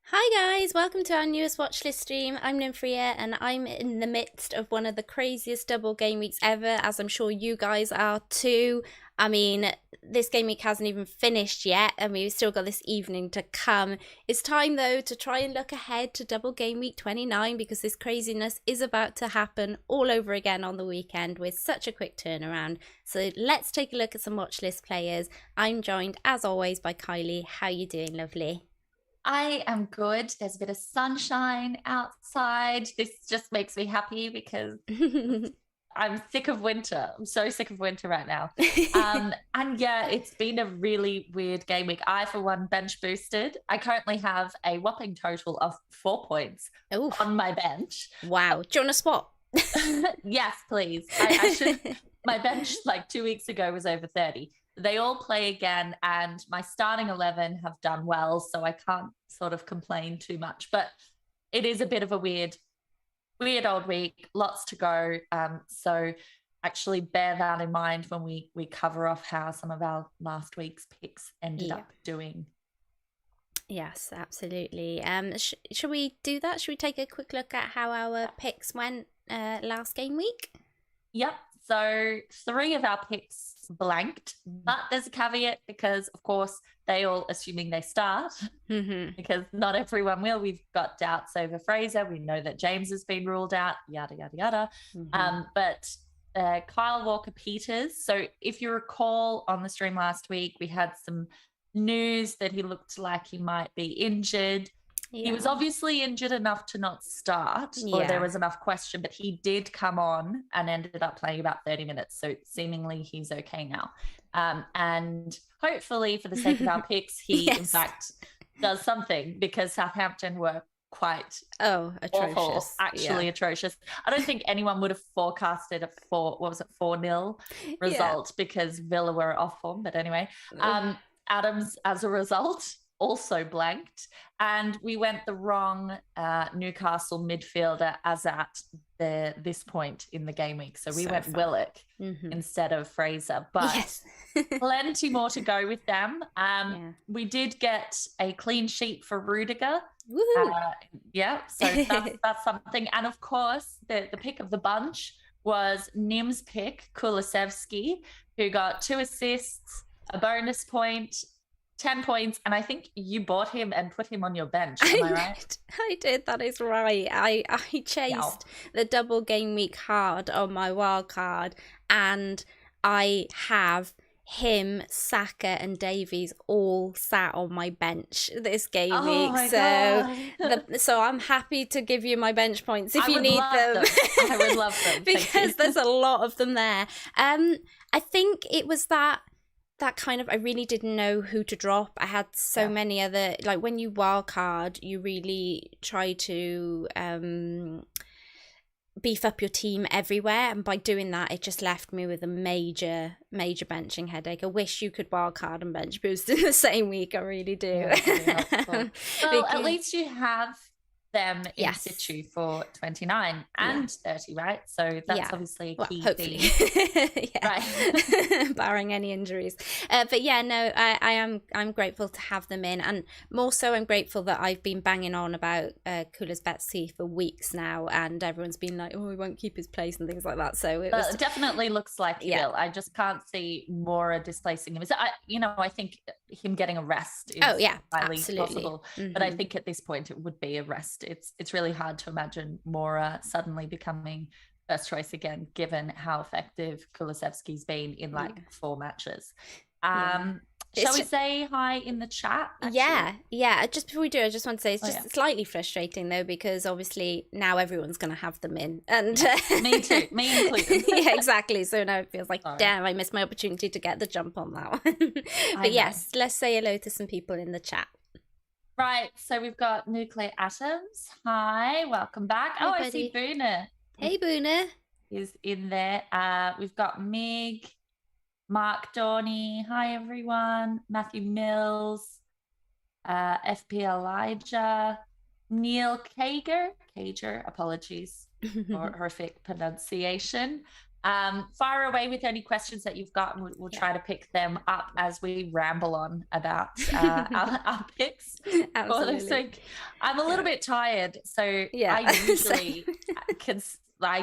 Hi guys, welcome to our newest Watchlist stream. I'm Nymfria and I'm in the midst of one of the craziest double game weeks ever, as I'm sure you guys are too. I mean, this game week hasn't even finished yet and we've still got this evening to come. It's time though to try and look ahead to double game week 29 because this craziness is about to happen all over again on the weekend with such a quick turnaround. So let's take a look at some Watchlist players. I'm joined as always by Kylie. How you doing, lovely? I am good. There's a bit of sunshine outside. This just makes me happy because I'm sick of winter. I'm so sick of winter right now. And yeah, it's been a really weird game week. I, for one, bench boosted. I currently have a whopping total of 4 points Oof. on my bench. Wow. Do you want to swap? Yes, please. I should. My bench like 2 weeks ago was over 30. They all play again, and my starting 11 have done well, so I can't sort of complain too much. But it is a bit of a weird old week, lots to go. So actually bear that in mind when we cover off how some of our last week's picks ended up doing. Yes, absolutely. Shall we do that? Should we take a quick look at how our picks went last game week? Yep. So 3 of our picks blanked, but there's a caveat because, of course, they all, assuming they start, because not everyone will. We've got doubts over Fraser. We know that James has been ruled out, yada, yada, yada. But Kyle Walker-Peters. So if you recall on the stream last week, we had some news that he looked like he might be injured. He was obviously injured enough to not start, or there was enough question, but he did come on and ended up playing about 30 minutes. So seemingly he's okay now. And hopefully, for the sake of our picks, he in fact does something, because Southampton were quite atrocious. Awful, actually atrocious. I don't think anyone would have forecasted a 4-0 result because Villa were off form. But anyway, Adams, as a result, also blanked, and we went the wrong Newcastle midfielder as at this point in the game week. So we went Willock instead of Fraser, but plenty more to go with them. We did get a clean sheet for Rudiger. So that's something. And of course, the pick of the bunch was Nim's pick, Kulusevski, who got 2 assists, a bonus point, 10 points, and I think you bought him and put him on your bench. Am I right? I did. That is right. I chased the double game week hard on my wild card, and I have him, Saka, and Davies all sat on my bench this game week. So I'm happy to give you my bench points if you need them. I would love them because there's a lot of them there. I think it was that kind of, I really didn't know who to drop. I had so many other, like when you wildcard, you really try to beef up your team everywhere, and by doing that it just left me with a major benching headache. I wish you could wildcard and bench boost in the same week. I really do. Well, at least you have them in situ for 29 and 30, right? So that's obviously a key thing. Right. Barring any injuries. But yeah, no, I'm grateful to have them in, and more so I'm grateful that I've been banging on about Kulusevski for weeks now, and everyone's been like, oh, he won't keep his place and things like that. So it definitely looks like he will. I just can't see Mora displacing him. I think him getting a rest is highly possible, but I think at this point it would be a rest. It's really hard to imagine Mora suddenly becoming first choice again, given how effective Kulusevski's been in 4 matches. Shall we say hi in the chat? Actually? Yeah. Just before we do, I just want to say it's just slightly frustrating though, because obviously now everyone's going to have them in, and me too, me included. Yeah, exactly. So now it feels like, damn, I missed my opportunity to get the jump on that one. But yes, let's say hello to some people in the chat. Right, so we've got Nuclear Atoms. Hi, welcome back. Hi, I see Boona. Hey, Boona. Is in there. We've got Mig, Mark Dorney. Hi, everyone. Matthew Mills, FPL Elijah, Neil Kager, apologies for horrific pronunciation. Fire away with any questions that you've got, and we'll try to pick them up as we ramble on about our picks for this week. I'm a little bit tired, so I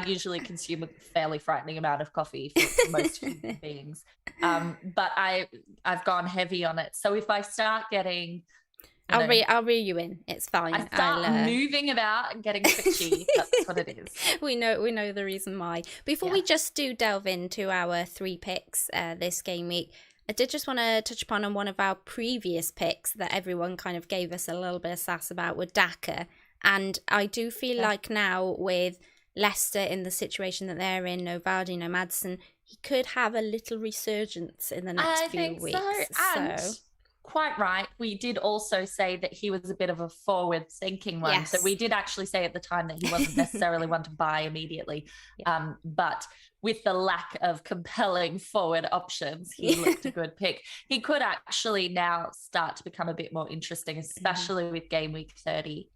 usually consume a fairly frightening amount of coffee for most human beings, but I've gone heavy on it. So if I start getting I'll reel you in. It's fine. I start moving about and getting twitchy. That's what it is. We know the reason why. Before we just delve into our 3 picks this game week, I did just want to touch upon on one of our previous picks that everyone kind of gave us a little bit of sass about with Daka. And I do feel like now with Leicester in the situation that they're in, no Vardy, no Maddison, he could have a little resurgence in the next few weeks. So. Quite right. We did also say that he was a bit of a forward-thinking one. Yes. So we did actually say at the time that he wasn't necessarily one to buy immediately. But with the lack of compelling forward options, he looked a good pick. He could actually now start to become a bit more interesting, especially with game week 30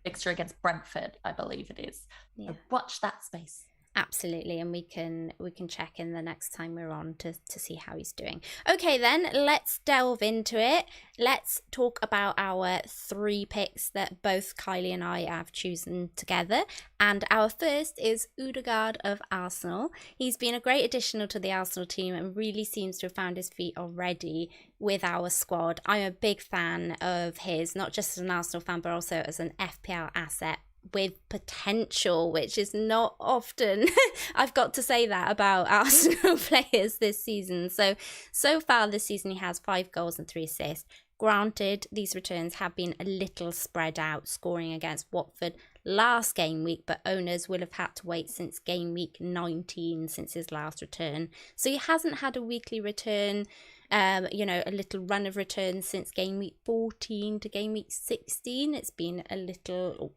fixture against Brentford, I believe it is. So watch that space. Absolutely, and we can check in the next time we're on to see how he's doing. Okay, then let's delve into it. Let's talk about our 3 picks that both Kylie and I have chosen together. And our first is Odegaard of Arsenal. He's been a great addition to the Arsenal team and really seems to have found his feet already with our squad. I'm a big fan of his, not just as an Arsenal fan, but also as an FPL asset with potential, which is not often I've got to say that about Arsenal players this season. So far this season he has 5 goals and 3 assists. Granted, these returns have been a little spread out, scoring against Watford last game week, but owners will have had to wait since game week 19 since his last return. So he hasn't had a weekly return, a little run of returns since game week 14 to game week 16. It's been a little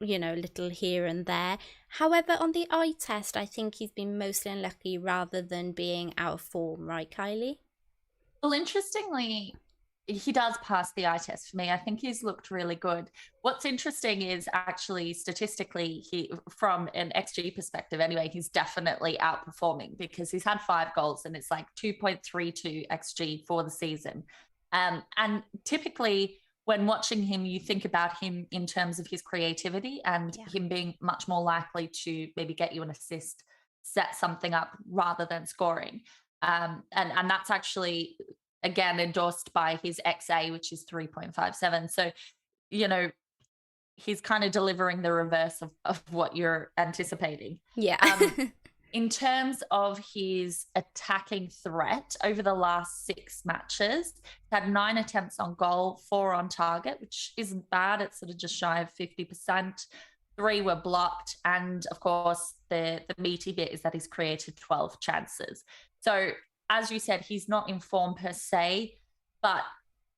here and there. However, on the eye test, I think he's been mostly unlucky rather than being out of form, right, Kylie? Well, interestingly, he does pass the eye test for me. I think he's looked really good. What's interesting is actually statistically, he, from an XG perspective anyway, he's definitely outperforming because he's had 5 goals and it's like 2.32 XG for the season. And typically when watching him, you think about him in terms of his creativity and him being much more likely to maybe get you an assist, set something up rather than scoring. And that's actually, again, endorsed by his XA, which is 3.57. So, he's kind of delivering the reverse of what you're anticipating. Yeah. In terms of his attacking threat over the last 6 matches, he's had 9 attempts on goal, 4 on target, which isn't bad. It's sort of just shy of 50%. 3 were blocked. And of course, the meaty bit is that he's created 12 chances. So, as you said, he's not in form per se, but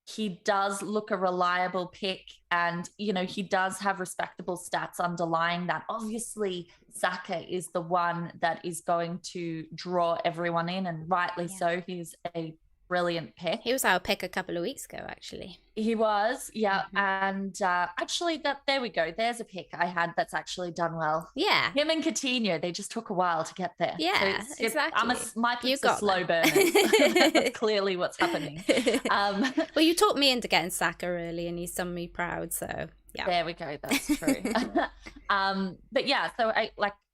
he does look a reliable pick and, he does have respectable stats underlying that. Obviously, Saka is the one that is going to draw everyone in, and rightly so. He's a brilliant pick. He was our pick a couple of weeks ago, actually. He was, yeah. Mm-hmm. And actually, there we go. There's a pick I had that's actually done well. Yeah. Him and Coutinho, they just took a while to get there. Yeah, so exactly. My pick's a slow burner. That's clearly what's happening. Well, you talked me into getting Saka early and he's done me proud, so yeah. There we go. That's true. But yeah, so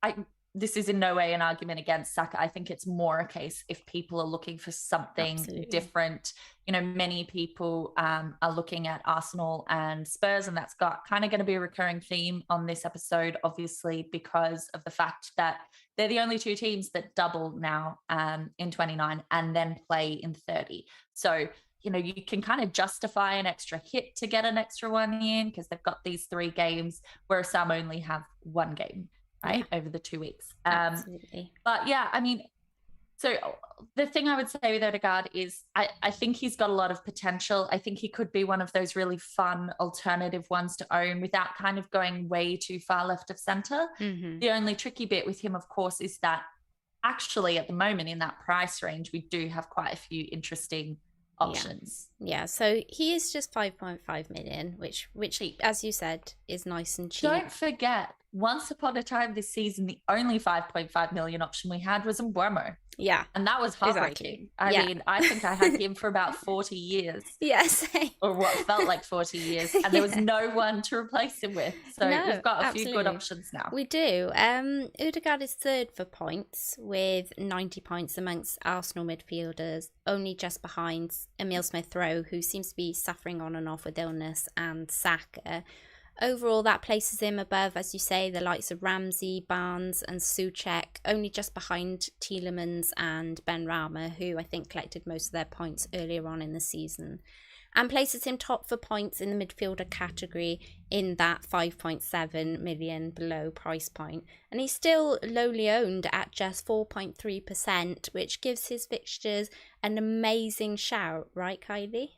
I this is in no way an argument against Saka. I think it's more a case if people are looking for something different. Many people are looking at Arsenal and Spurs, and that's kind of going to be a recurring theme on this episode, obviously, because of the fact that they're the only 2 teams that double now in 29 and then play in 30. So, you can kind of justify an extra hit to get an extra one in because they've got these 3 games, whereas some only have 1 game. Right, over the 2 weeks. Absolutely. But yeah, so the thing I would say with Odegaard is I think he's got a lot of potential. I think he could be one of those really fun alternative ones to own without kind of going way too far left of centre. Mm-hmm. The only tricky bit with him, of course, is that actually at the moment in that price range, we do have quite a few interesting options. Yeah, so he is just 5.5 million, which as you said, is nice and cheap. Don't forget, once upon a time this season, the only 5.5 million option we had was Mbeumo. Yeah. And that was heartbreaking. Exactly. I mean, I think I had him for about 40 years. Yes. Or what felt like 40 years. And there was no one to replace him with. So we've got a few good options now. We do. Odegaard is third for points with 90 points amongst Arsenal midfielders, only just behind Emile Smith-Rowe, who seems to be suffering on and off with illness, and Saka. Overall, that places him above, as you say, the likes of Ramsey, Barnes and Souček, only just behind Tielemans and Benrahma, who I think collected most of their points earlier on in the season, and places him top for points in the midfielder category in that 5.7 million below price point. And he's still lowly owned at just 4.3%, which gives his fixtures an amazing shout, right, Kylie?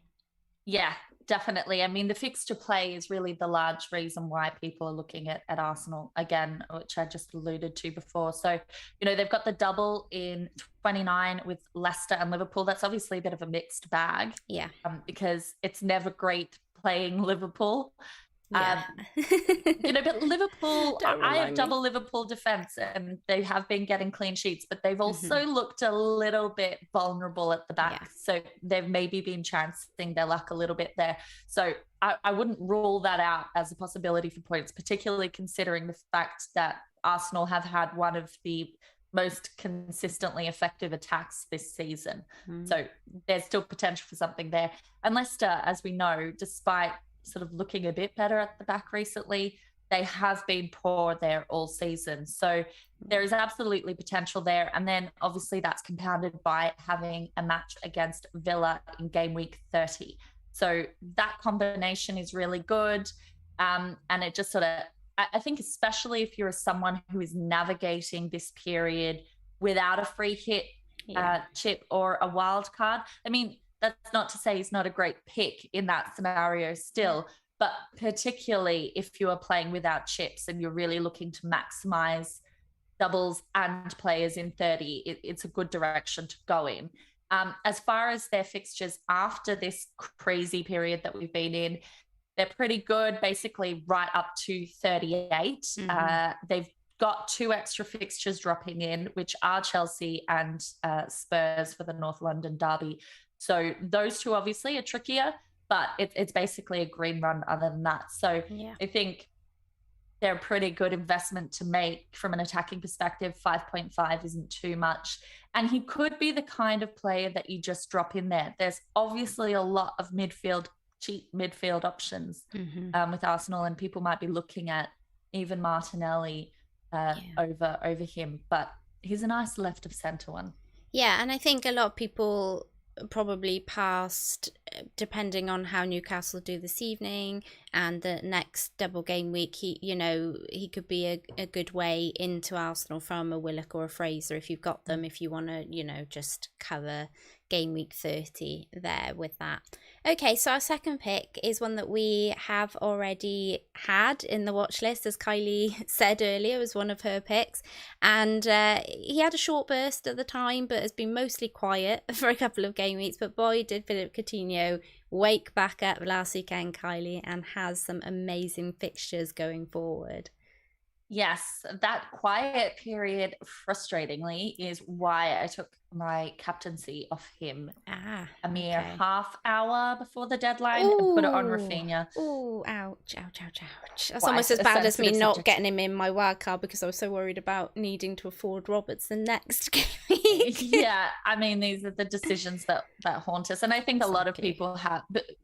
Yeah, definitely. I mean, the fixture play is really the large reason why people are looking at Arsenal again, which I just alluded to before. So, they've got the double in 29 with Leicester and Liverpool. That's obviously a bit of a mixed bag. Yeah. Because it's never great playing Liverpool. Yeah. But Liverpool, I have double Liverpool defense and they have been getting clean sheets, but they've also looked a little bit vulnerable at the back. Yeah. So they've maybe been chancing their luck a little bit there. So I wouldn't rule that out as a possibility for points, particularly considering the fact that Arsenal have had one of the most consistently effective attacks this season. So there's still potential for something there. And Leicester, as we know, despite sort of looking a bit better at the back recently, they have been poor there all season. So there is absolutely potential there. And then obviously that's compounded by having a match against Villa in game week 30. So that combination is really good. And it just sort of, I think especially if you're someone who is navigating this period without a free hit chip or a wild card. I mean, that's not to say he's not a great pick in that scenario still, but particularly if you are playing without chips and you're really looking to maximize doubles and players in 30, it's a good direction to go in. As far as their fixtures after this crazy period that we've been in, they're pretty good, basically right up to 38. They've got 2 extra fixtures dropping in, which are Chelsea and Spurs for the North London derby. So those two obviously are trickier, but it's basically a green run other than that. So I think they're a pretty good investment to make from an attacking perspective. 5.5 isn't too much. And he could be the kind of player that you just drop in there. There's obviously a lot of cheap midfield options with Arsenal, and people might be looking at even Martinelli over him, but he's a nice left of centre one. Yeah, and I think a lot of people probably passed, depending on how Newcastle do this evening and the next double game week, he could be a good way into Arsenal from a Willock or a Fraser if you've got them, if you want to, just cover game week 30 there with that. Okay, so our second pick is one that we have already had in the watch list, as Kylie said earlier, was one of her picks. And he had a short burst at the time, but has been mostly quiet for a couple of game weeks. But boy, did Philip Coutinho wake back up last weekend, Kylie, and has some amazing fixtures going forward. Yes, that quiet period, frustratingly, is why I took my captaincy off him a mere half hour before the deadline and put it on Rafinha. Oh, ouch. That's almost as bad as me not getting him in my wild card because I was so worried about needing to afford Robertson next game. Yeah, I mean, these are the decisions that haunt us. And I think a lot of people have,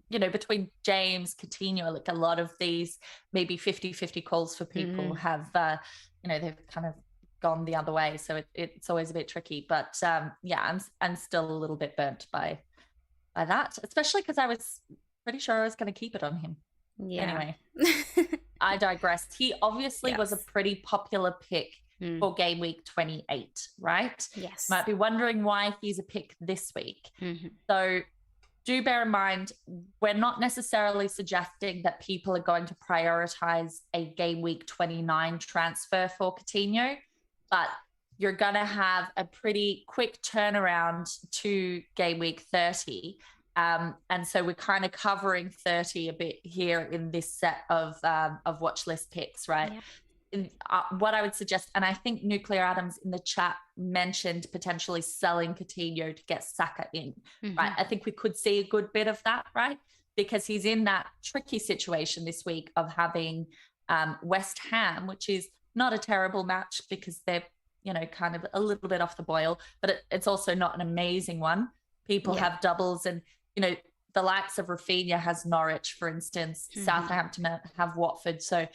between James, Coutinho, like a lot of these maybe 50-50 calls for people have, they've kind of gone the other way. So it's always a bit tricky. But I'm still a little bit burnt by that, especially because I was pretty sure I was going to keep it on him. Yeah. Anyway, I digress. He obviously was a pretty popular pick for game week 28, right? Yes. Might be wondering why he's a pick this week. So do bear in mind, we're not necessarily suggesting that people are going to prioritize a game week 29 transfer for Coutinho, but you're going to have a pretty quick turnaround to game week 30. And so we're kind of covering 30 a bit here in this set of Watchlist picks, right? Yeah. What I would suggest, and I think Nuclear Atoms in the chat mentioned potentially selling Coutinho to get Saka in, right? I think we could see a good bit of that, right? Because he's in that tricky situation this week of having West Ham, which is not a terrible match because they're, kind of a little bit off the boil, but it's also not an amazing one. People have doubles, and, the likes of Rafinha has Norwich, for instance. Southampton have Watford. So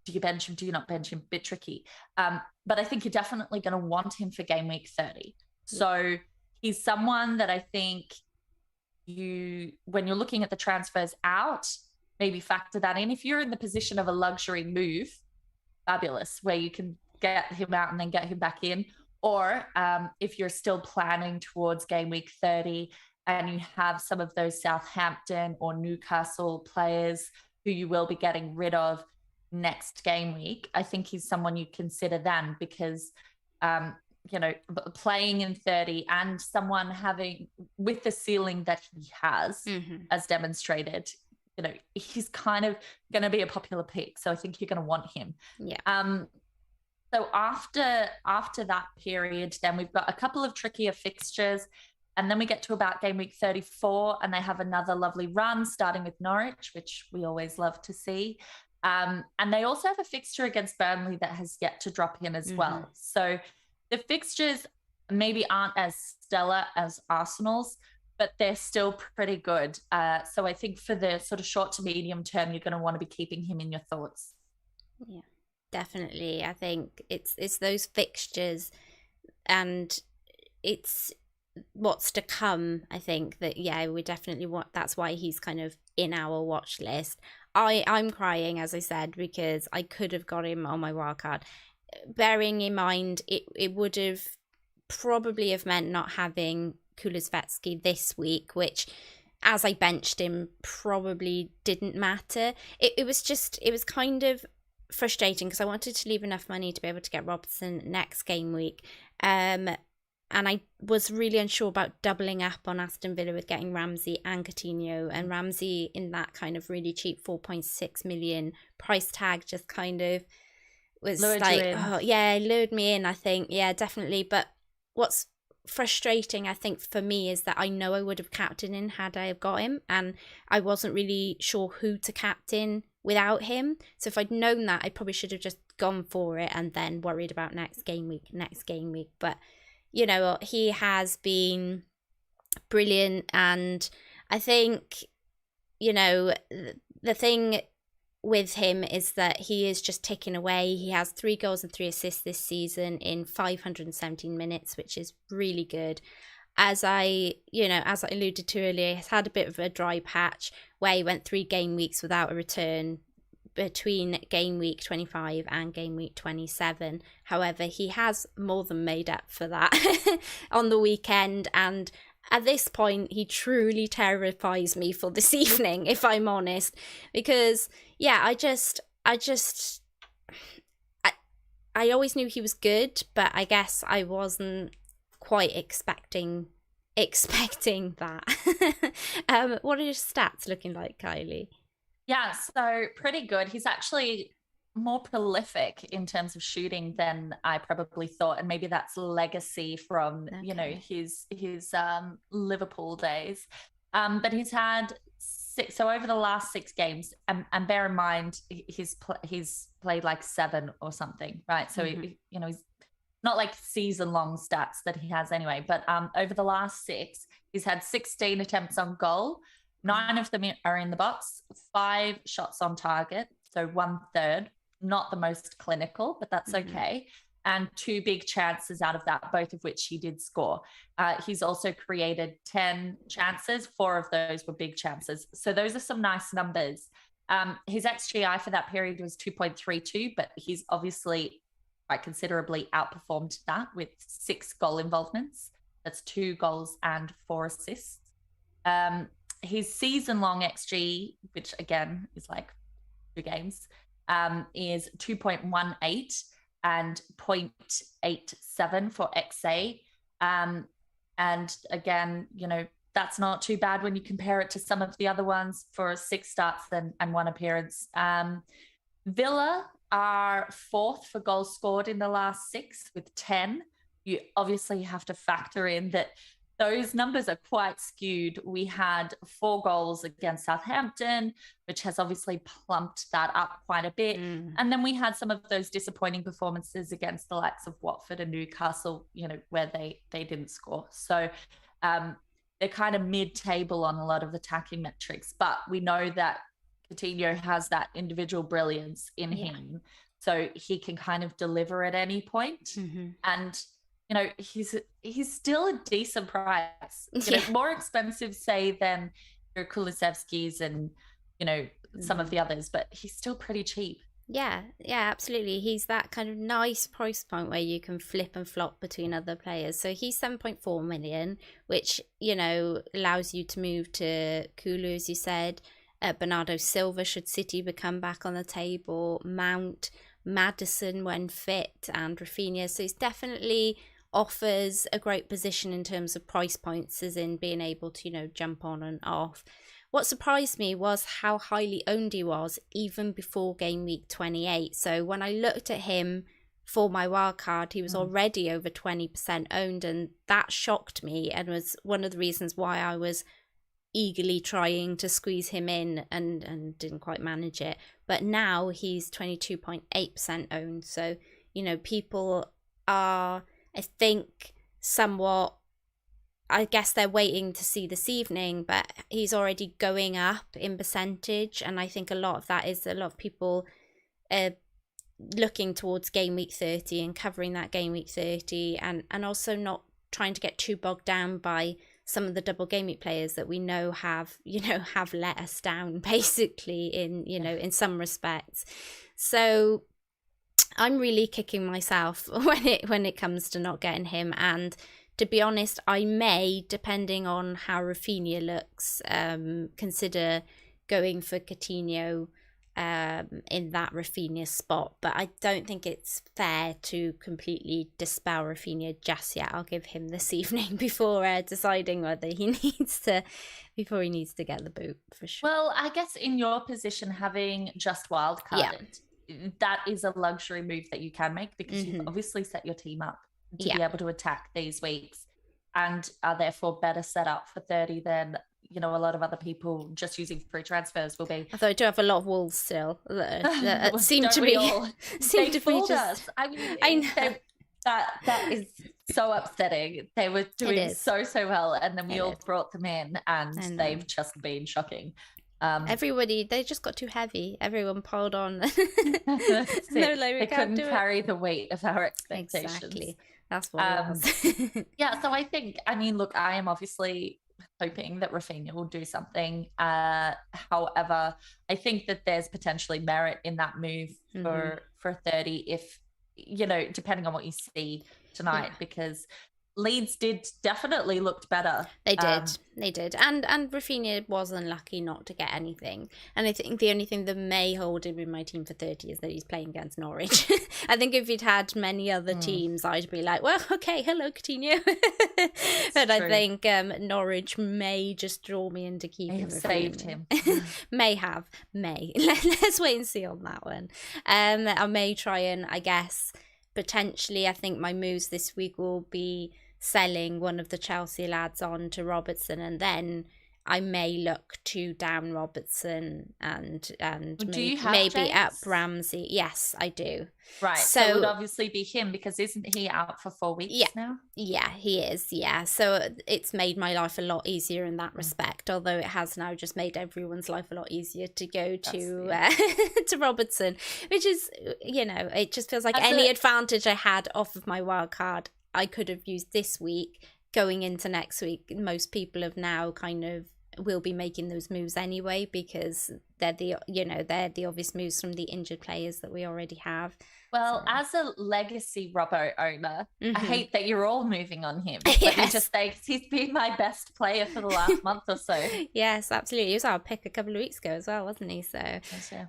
do you bench him? Do you not bench him? Bit tricky. But I think you're definitely going to want him for game week 30. So he's someone that I think when you're looking at the transfers out, maybe factor that in. If you're in the position of a luxury move, fabulous, where you can get him out and then get him back in. Or if you're still planning towards game week 30 and you have some of those Southampton or Newcastle players who you will be getting rid of next game week, I think he's someone you consider then, because playing in 30 and someone having with the ceiling that he has as demonstrated, he's kind of going to be a popular pick. So I think you're going to want him. So after that period, then we've got a couple of trickier fixtures, and then we get to about game week 34 and they have another lovely run starting with Norwich, which we always love to see. And they also have a fixture against Burnley that has yet to drop in as well. So the fixtures maybe aren't as stellar as Arsenal's, but they're still pretty good. So I think for the sort of short to medium term, you're going to want to be keeping him in your thoughts. Yeah, definitely. I think it's those fixtures and it's what's to come. I think that, we definitely want, that's why he's kind of in our watch list. I'm crying, as I said, because I could have got him on my wildcard. Bearing in mind, it would have probably have meant not having Kulusevski this week, which, as I benched him, probably didn't matter. It was kind of frustrating because I wanted to leave enough money to be able to get Robertson next game week. And I was really unsure about doubling up on Aston Villa with getting Ramsey and Coutinho. And Ramsey in that kind of really cheap 4.6 million price tag just kind of was lured me in, I think. Yeah, definitely. But what's frustrating, I think, for me is that I know I would have captained him had I have got him. And I wasn't really sure who to captain without him. So if I'd known that, I probably should have just gone for it and then worried about next game week. But he has been brilliant. And I think, the thing with him is that he is just ticking away. He has 3 goals and 3 assists this season in 517 minutes, which is really good. As I alluded to earlier, he's had a bit of a dry patch where he went 3 game weeks without a return between game week 25 and game week 27. However, he has more than made up for that on the weekend, and at this point he truly terrifies me for this evening, if I'm honest, because I always knew he was good, but I guess I wasn't quite expecting that. What are your stats looking like, Kylie? Yeah, so pretty good. He's actually more prolific in terms of shooting than I probably thought, and maybe that's legacy from his Liverpool days. But he's had 6. So over the last 6 games, and bear in mind he's played like 7 or something, right? So he's not like season-long stats that he has anyway. But over the last 6, he's had 16 attempts on goal. 9 of them are in the box, 5 shots on target, so 1/3. Not the most clinical, but that's okay. And 2 big chances out of that, both of which he did score. He's also created 10 chances. 4 of those were big chances. So those are some nice numbers. His XGI for that period was 2.32, but he's obviously quite considerably outperformed that with 6 goal involvements. That's 2 goals and 4 assists. His season-long XG, which again is like 2 games, is 2.18 and 0.87 for XA. And again, that's not too bad when you compare it to some of the other ones for 6 starts and 1 appearance. Villa are 4th for goals scored in the last 6 with 10. You obviously have to factor in that those numbers are quite skewed. We had 4 goals against Southampton, which has obviously plumped that up quite a bit. And then we had some of those disappointing performances against the likes of Watford and Newcastle, where they didn't score. So they're kind of mid-table on a lot of attacking metrics, but we know that Coutinho has that individual brilliance in him, so he can kind of deliver at any point. And he's still a decent price. More expensive, say, than your Kulusevskis and some of the others, but he's still pretty cheap. Yeah, absolutely. He's that kind of nice price point where you can flip and flop between other players. So he's 7.4 million, which, allows you to move to Kulu, as you said. Bernardo Silva, should City become back on the table. Mount, Maddison when fit, and Rafinha. So he's definitely offers a great position in terms of price points, as in being able to, jump on and off. What surprised me was how highly owned he was even before game week 28. So when I looked at him for my wildcard, he was already over 20% owned, and that shocked me and was one of the reasons why I was eagerly trying to squeeze him in and didn't quite manage it. But now he's 22.8% owned. So, people are, I think, somewhat, I guess they're waiting to see this evening, but he's already going up in percentage. And I think a lot of that is a lot of people looking towards game week 30 and covering that game week 30 and also not trying to get too bogged down by some of the double game week players that we know have let us down basically in some respects. So I'm really kicking myself when it comes to not getting him. And to be honest, I may, depending on how Rafinha looks, consider going for Coutinho in that Rafinha spot. But I don't think it's fair to completely dispel Rafinha just yet. I'll give him this evening before deciding whether he needs to get the boot, for sure. Well, I guess in your position, having just wildcarded, that is a luxury move that you can make, because you've obviously set your team up to be able to attack these weeks and are therefore better set up for 30 than a lot of other people just using free transfers will be. Although I do have a lot of Wolves still that seem to be just... I mean, I know. That is so upsetting. They were doing so well, and then we all brought them in, and they've just been shocking. Everybody, they just got too heavy. Everyone piled on. They couldn't carry the weight of our expectations. Exactly. That's what it was. So I think, look, I am obviously hoping that Rafinha will do something. However, I think that there's potentially merit in that move for 30 if, depending on what you see tonight, because Leeds did definitely looked better. They did. And Rafinha was unlucky not to get anything. And I think the only thing that may hold him in my team for 30 is that he's playing against Norwich. I think if he'd had many other teams, I'd be like, well, okay, hello, Coutinho. But I think Norwich may just draw me into keeping him. Saved him. May. Let's wait and see on that one. I may try and, I guess, potentially, I think my moves this week will be selling one of the Chelsea lads on to Robertson, and then I may look to down Robertson and maybe up Ramsey. Yes, I do. Right. So it would obviously be him, because isn't he out for 4 weeks now? Yeah, he is. Yeah. So it's made my life a lot easier in that respect, although it has now just made everyone's life a lot easier to go to to Robertson, which is, it just feels like any advantage I had off of my wild card, I could have used this week going into next week. Most people have now kind of will be making those moves anyway, because they're the obvious moves from the injured players that we already have. Well, as a legacy Robbo owner, I hate that you're all moving on him. Let me just say, he's been my best player for the last month or so. Yes, absolutely. He was our pick a couple of weeks ago as well, wasn't he? So yes, yeah.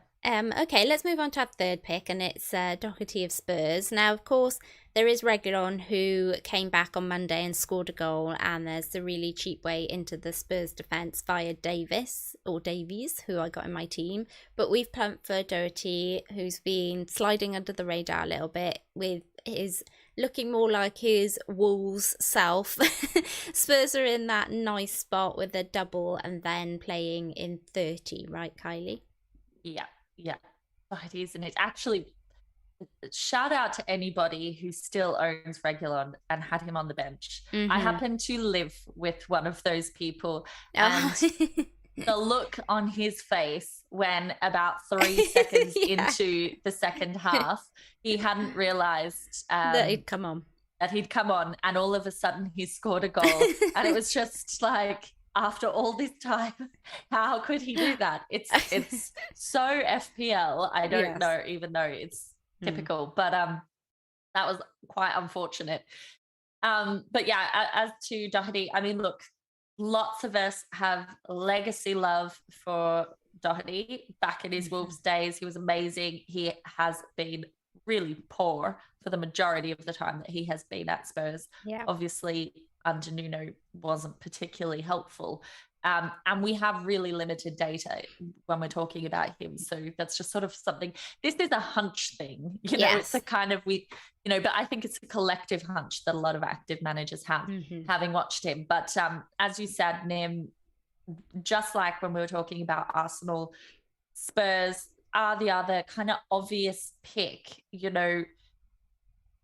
Okay, let's move on to our third pick, and it's Doherty of Spurs. Now, of course, there is Reguilon, who came back on Monday and scored a goal, and there's the really cheap way into the Spurs defence via Davies, who I got in my team. But we've plumped for Doherty, who's been sliding under the radar a little bit with his looking more like his Wolves self. Spurs are in that nice spot with a double and then playing in 30, right, Kylie? Yeah. Oh, it is, and it's actually, shout out to anybody who still owns Reguilon and had him on the bench. I happen to live with one of those people, and the look on his face when about 3 seconds into the second half, he hadn't realised that he'd come on. And all of a sudden he scored a goal. And it was just like, after all this time, how could he do that? It's so FPL. I don't know, even though it's typical, but that was quite unfortunate. But yeah, as to Doherty, I mean, look, lots of us have legacy love for Doherty. Back in his Wolves days, he was amazing. He has been really poor for the majority of the time that he has been at Spurs. Yeah. Obviously, under Nuno wasn't particularly helpful. And we have really limited data when we're talking about him. So that's just sort of something, this is a hunch thing, it's a kind of, but I think it's a collective hunch that a lot of active managers have, having watched him. But as you said, Nim, just like when we were talking about Arsenal, Spurs are the other kind of obvious pick.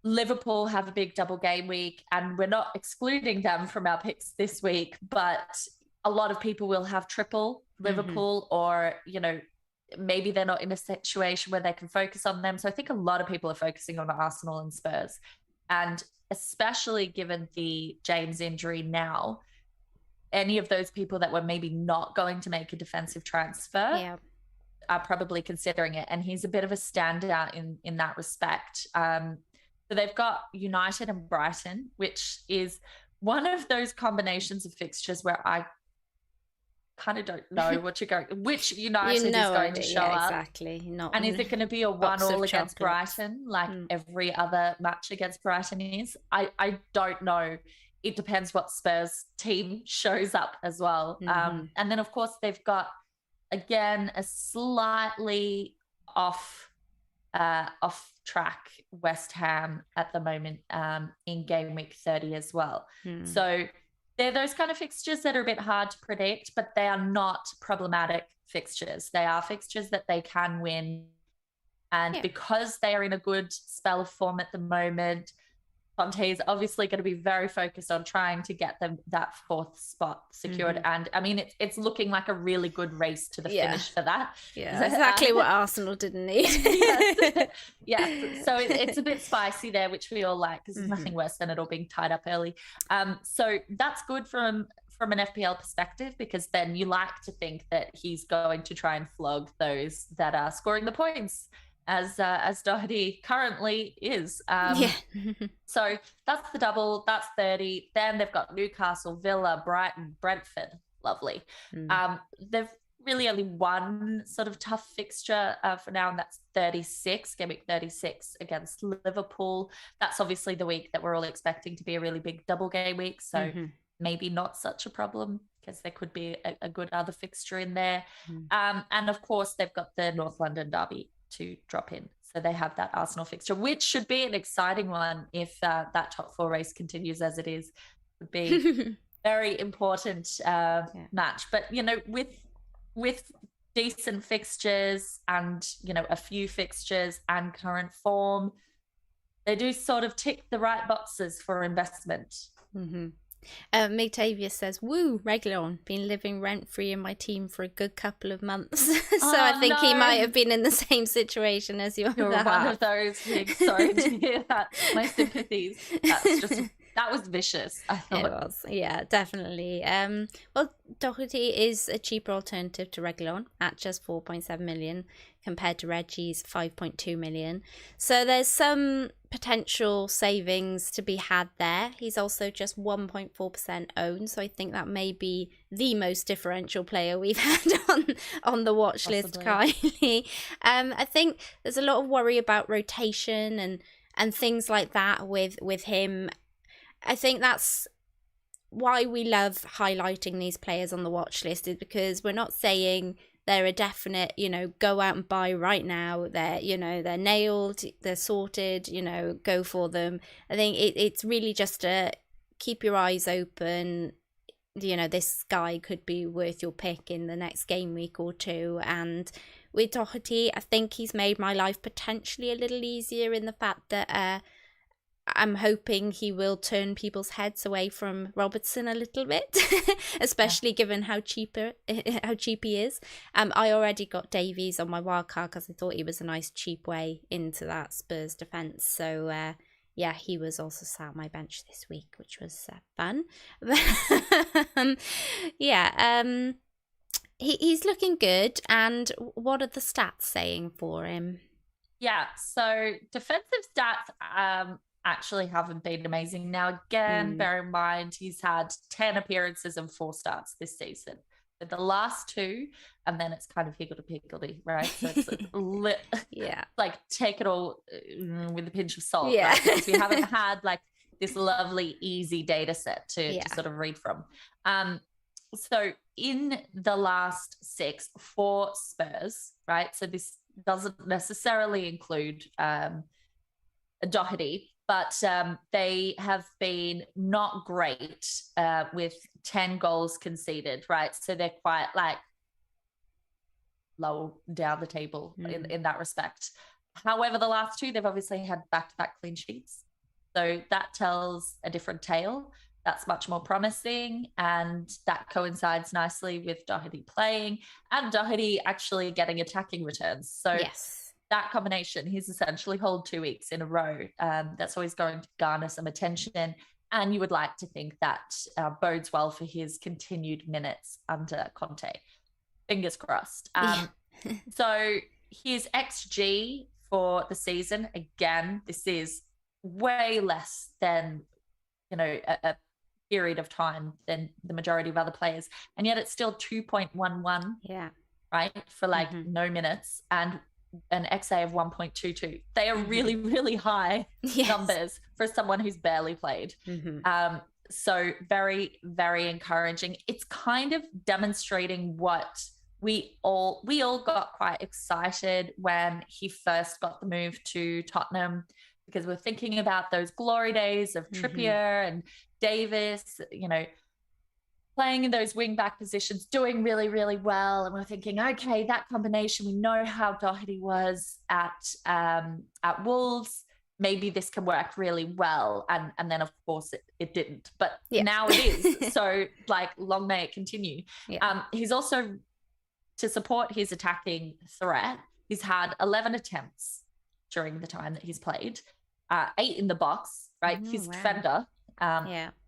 Liverpool have a big double game week, and we're not excluding them from our picks this week, but a lot of people will have triple Liverpool, or, maybe they're not in a situation where they can focus on them. So I think a lot of people are focusing on Arsenal and Spurs. And especially given the James injury now, any of those people that were maybe not going to make a defensive transfer are probably considering it. And he's a bit of a standout in that respect. So they've got United and Brighton, which is one of those combinations of fixtures where I kind of don't know which United is going to show up. Exactly. And is it going to be a 1-1 against Brighton, like every other match against Brighton is? I don't know. It depends what Spurs team shows up as well. And then, of course, they've got, again, a slightly off track West Ham at the moment in game week 30 as well. So they're those kind of fixtures that are a bit hard to predict, but they are not problematic fixtures. They are fixtures that they can win. And because they are in a good spell of form at the moment, Conte is obviously going to be very focused on trying to get them that 4th spot secured. And I mean, it's looking like a really good race to the finish for that. Yeah, exactly what Arsenal didn't need. So it's a bit spicy there, which we all like, because there's nothing worse than it all being tied up early. So that's good from an FPL perspective, because then you like to think that he's going to try and flog those that are scoring the points, as Doherty currently is. So that's the double, that's 30. Then they've got Newcastle, Villa, Brighton, Brentford. Lovely. They've really only one sort of tough fixture for now, and that's 36, game week 36 against Liverpool. That's obviously the week that we're all expecting to be a really big double game week. So maybe not such a problem, because there could be a good other fixture in there. And of course, they've got the North London derby to drop in. So they have that Arsenal fixture, which should be an exciting one if that top 4 race continues as it is. Would be very important match. But, with decent fixtures and, a few fixtures and current form, they do sort of tick the right boxes for investment. Migtavia says, woo, Reguilon, been living rent-free in my team for a good couple of months. So I think he might have been in the same situation as you. You're one of those. Sorry to hear that. My sympathies. That was vicious, I thought. It was, yeah, definitely. Well, Doherty is a cheaper alternative to Reguilon at just 4.7 million compared to Reggie's 5.2 million. So there's some potential savings to be had there. He's also just 1.4% owned, so I think that may be the most differential player we've had on the watch list, Kylie. I think there's a lot of worry about rotation and things like that with him. I think that's why we love highlighting these players on the watch list, is because we're not saying they're a definite, go out and buy right now. They're nailed, they're sorted, go for them. I think it's really just to keep your eyes open. This guy could be worth your pick in the next game week or two. And with Doherty, I think he's made my life potentially a little easier in the fact that I'm hoping he will turn people's heads away from Robertson a little bit, especially given how cheap he is. I already got Davies on my wildcard because I thought he was a nice cheap way into that Spurs defence. So yeah, he was also sat on my bench this week, which was fun. He's looking good. And what are the stats saying for him? Yeah, so defensive stats actually haven't been amazing. Now, again, bear in mind, he's had 10 appearances and 4 starts this season. But the last 2, and then it's kind of higgledy-piggledy, right? So it's like take it all with a pinch of salt, right? Because we haven't had like this lovely, easy data set to sort of read from. So in the last 6 for Spurs, right? So this doesn't necessarily include Doherty, but they have been not great with 10 goals conceded, right? So they're quite like low down the table in that respect. However, the last 2, they've obviously had back-to-back clean sheets. So that tells a different tale. That's much more promising, and that coincides nicely with Doherty playing and Doherty actually getting attacking returns. So that combination, he's essentially holed 2 weeks in a row. That's always going to garner some attention, and you would like to think that bodes well for his continued minutes under Conte. Fingers crossed. So his XG for the season, again, this is way less than, a period of time than the majority of other players. And yet it's still 2.11. Yeah. Right? For like no minutes, and an XA of 1.22. They are really, really high numbers for someone who's barely played. So very, very encouraging. It's kind of demonstrating what we all got quite excited when he first got the move to Tottenham, because we're thinking about those glory days of Trippier and Davis, playing in those wing back positions, doing really, really well. And we're thinking, okay, that combination, we know how Doherty was at Wolves. Maybe this can work really well. And then, of course, it didn't. But now it is. So, like, long may it continue. He's also, to support his attacking threat, he's had 11 attempts during the time that he's played, 8 in the box, right? His defender.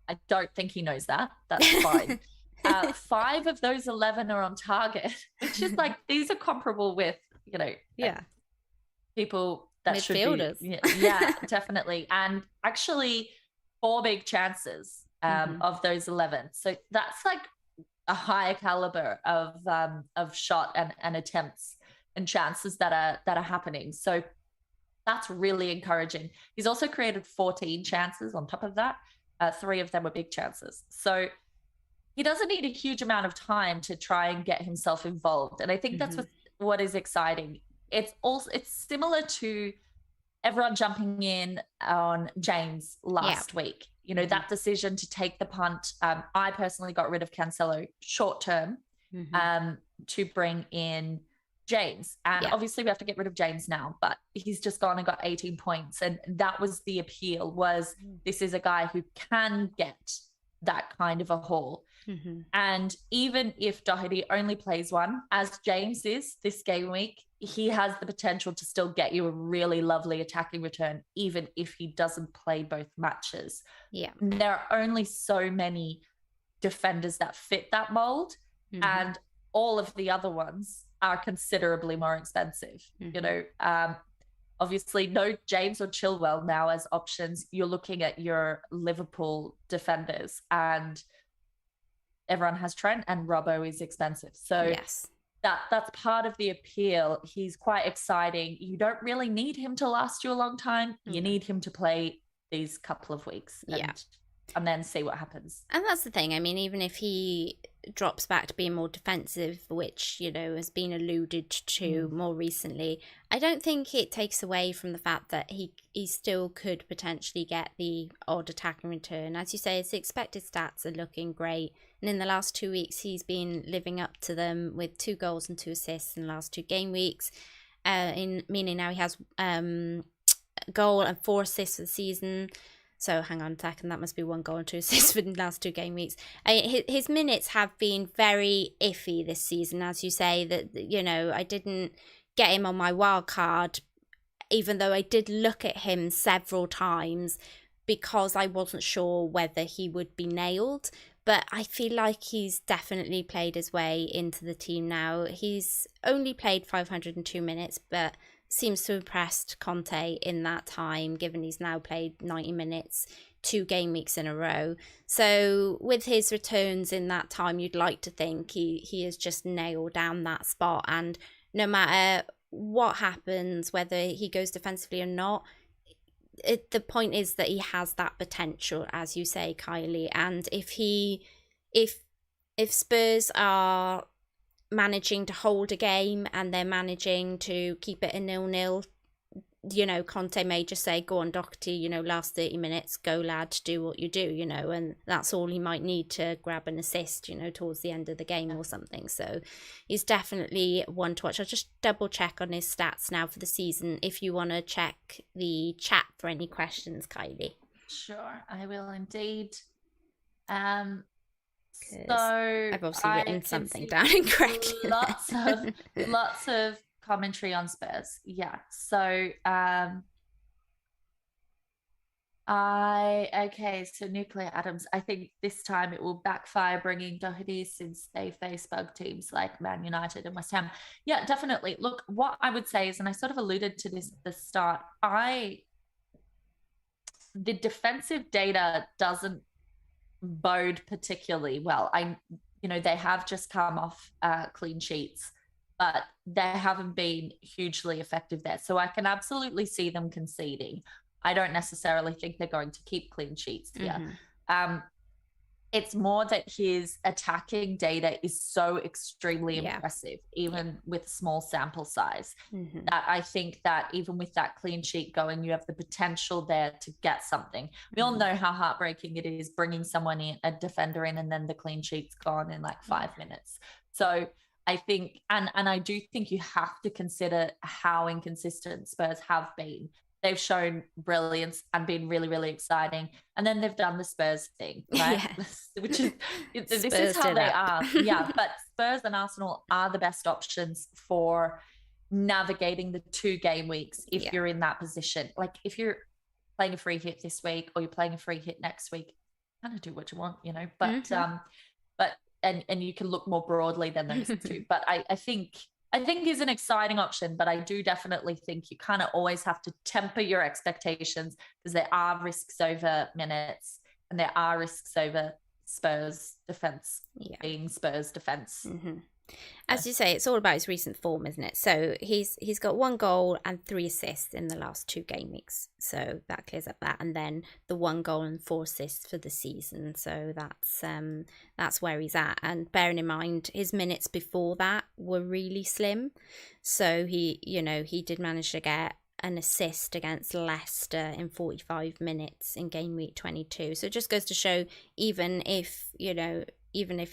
I don't think he knows that. That's fine. 5 of those 11 are on target, which is like, these are comparable with, people that midfielders. Should be. Yeah, definitely. And actually 4 big chances of those 11. So that's like a higher caliber of shot and attempts and chances that are happening. So that's really encouraging. He's also created 14 chances on top of that. 3 of them were big chances. So he doesn't need a huge amount of time to try and get himself involved. And I think that's what is exciting. It's similar to everyone jumping in on James last week. That decision to take the punt. I personally got rid of Cancelo short term to bring in James. And obviously we have to get rid of James now, but he's just gone and got 18 points. And that was the appeal, was this is a guy who can get that kind of a haul. And even if Doherty only plays 1, as James is this game week, he has the potential to still get you a really lovely attacking return, even if he doesn't play both matches. There are only so many defenders that fit that mold, and all of the other ones are considerably more expensive. Obviously no James or Chilwell now as options. You're looking at your Liverpool defenders, and everyone has Trent, and Robbo is expensive. So that's part of the appeal. He's quite exciting. You don't really need him to last you a long time. You need him to play these couple of weeks and then see what happens. And that's the thing. I mean, even if he drops back to being more defensive, which, you know, has been alluded to more recently, I don't think it takes away from the fact that he still could potentially get the odd attacking return. As you say, his expected stats are looking great. And in the last 2 weeks, he's been living up to them with 2 goals and 2 assists in the last 2 game weeks. Meaning now he has a goal and 4 assists for the season. So hang on a second, that must be 1 goal and 2 assists for the last 2 game weeks. His minutes have been very iffy this season, as you say, that, you know, I didn't get him on my wild card, even though I did look at him several times because I wasn't sure whether he would be nailed. But I feel like he's definitely played his way into the team now. He's only played 502 minutes, but seems to have impressed Conte in that time, given he's now played 90 minutes 2 game weeks in a row. So with his returns in that time, you'd like to think he has just nailed down that spot. And no matter what happens, whether he goes defensively or not, the point is that he has that potential, as you say, Kylie. And if Spurs are managing to hold a game and they're managing to keep it a 0-0, you know, Conte may just say, go on, Doherty, you know, last 30 minutes, go lad, do what you do, you know, and that's all he might need to grab an assist, you know, towards the end of the game or something. So he's definitely one to watch. I'll just double check on his stats now for the season if you want to check the chat for any questions, Kylie. Sure, I will indeed. So I've obviously written something down incorrectly. Lots of commentary on Spurs. Yeah. So so Nuclear Atoms, I think this time it will backfire bringing Doherty since they face bug teams like Man United and West Ham. Yeah, definitely. Look, what I would say is, and I sort of alluded to this at the start, the defensive data doesn't bode particularly well. They have just come off clean sheets, but they haven't been hugely effective there. So I can absolutely see them conceding. I don't necessarily think they're going to keep clean sheets here. It's more that his attacking data is so extremely impressive, even with small sample size, that I think that even with that clean sheet going, you have the potential there to get something. We all know how heartbreaking it is bringing someone in, a defender in, and then the clean sheet's gone in like 5 minutes. So I think, and I do think you have to consider how inconsistent Spurs have been. They've shown brilliance and been really, really exciting. And then they've done the Spurs thing, right? Which is, this is how they are. Yeah, but Spurs and Arsenal are the best options for navigating the 2 game weeks if you're in that position. Like if you're playing a free hit this week or you're playing a free hit next week, kind of do what you want, you know, but and you can look more broadly than those 2. But I think he's an exciting option, but I do definitely think you kind of always have to temper your expectations because there are risks over minutes and there are risks over Spurs defense being Spurs defense. As you say, it's all about his recent form, isn't it? So he's got 1 goal and 3 assists in the last 2 game weeks. So that clears up that. And then the 1 goal and 4 assists for the season. So that's where he's at. And bearing in mind, his minutes before that were really slim. So he did manage to get an assist against Leicester in 45 minutes in game week 22. So it just goes to show, even if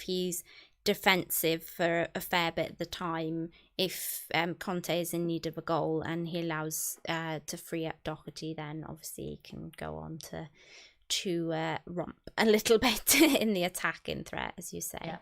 he's defensive for a fair bit of the time, if Conte is in need of a goal and he allows to free up Doherty, then obviously he can go on to romp a little bit in the attacking threat, as you say.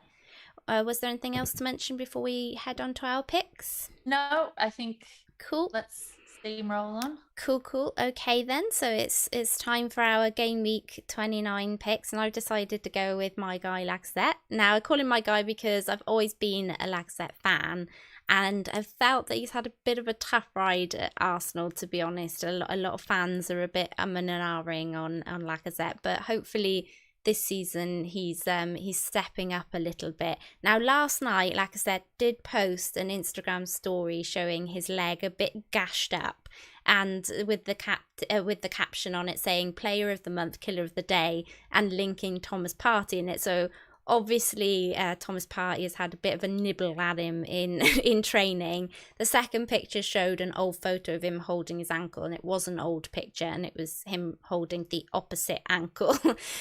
Was there anything else to mention before we head on to our picks? No, I think cool. Let's steamroll on. Cool. Okay then, so it's time for our game week 29 picks, and I've decided to go with my guy Lacazette. Now I call him my guy because I've always been a Lacazette fan, and I've felt that he's had a bit of a tough ride at Arsenal, to be honest. A lot of fans are a bit and ahhing on Lacazette, but hopefully this season he's stepping up a little bit. Now last night, like I said, did post an Instagram story showing his leg a bit gashed up, and with the caption on it saying "Player of the Month, Killer of the Day," and linking Thomas Partey in it. So obviously, Thomas Partey has had a bit of a nibble at him in training. The second picture showed an old photo of him holding his ankle, and it was an old picture, and it was him holding the opposite ankle.